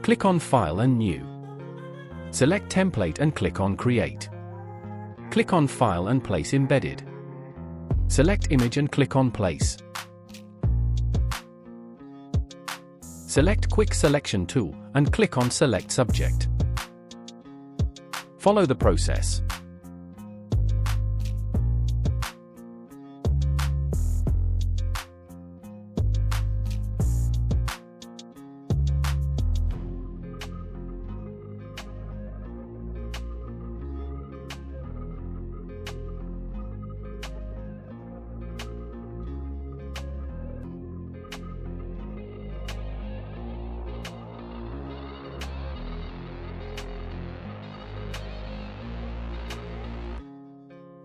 Click on File and New. Select Template and click on Create. Click on File and Place Embedded. Select Image and click on Place. Select Quick Selection Tool and click on Select Subject. Follow the process.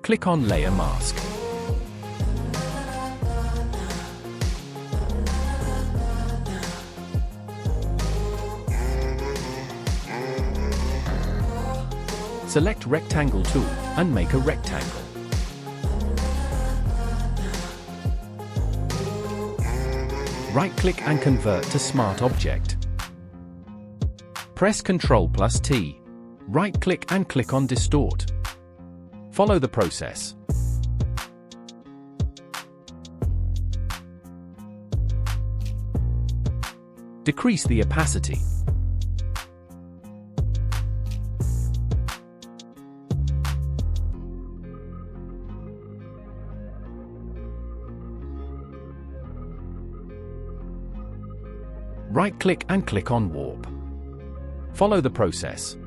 Click on Layer Mask. Select Rectangle tool and make a rectangle. Right-click and convert to Smart Object. Press Ctrl+T. Right-click and click on Distort. Follow the process. Decrease the opacity. Right-click and click on Warp. Follow the process.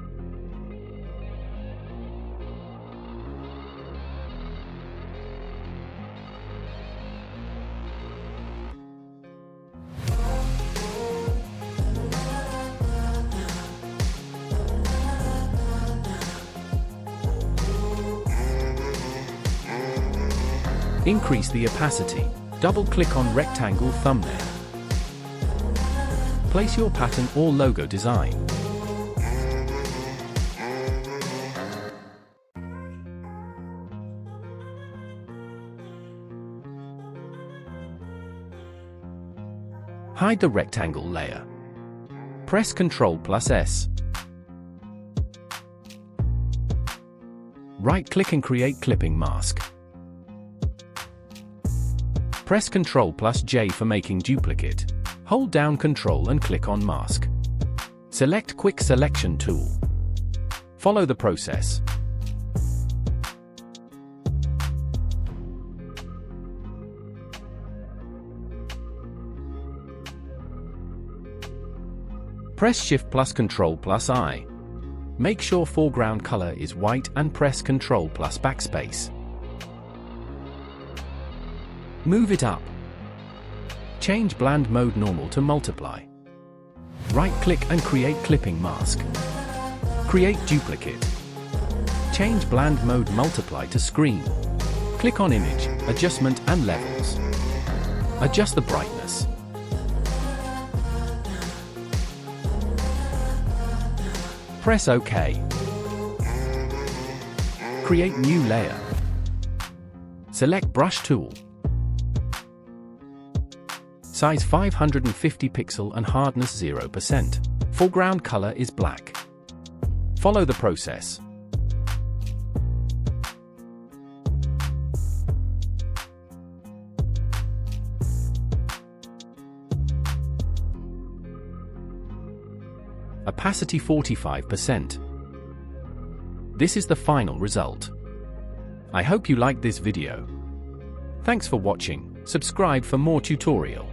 Increase the opacity. Double-click on Rectangle thumbnail. Place your pattern or logo design. Hide the rectangle layer. Press Ctrl+S. Right-click and create clipping mask. Press Ctrl+J for making duplicate. Hold down Ctrl and click on Mask. Select Quick Selection tool. Follow the process. Press Shift+Ctrl+I. Make sure foreground color is white and press Ctrl+Backspace. Move it up. Change blend mode normal to multiply. Right-click and create clipping mask. Create duplicate. Change blend mode multiply to screen. Click on Image, Adjustment and Levels. Adjust the brightness. Press OK. Create new layer. Select Brush tool. Size 550 pixel and hardness 0%. Foreground color is black. Follow the process. Opacity 45%. This is the final result. I hope you liked this video. Thanks for watching. Subscribe for more tutorial.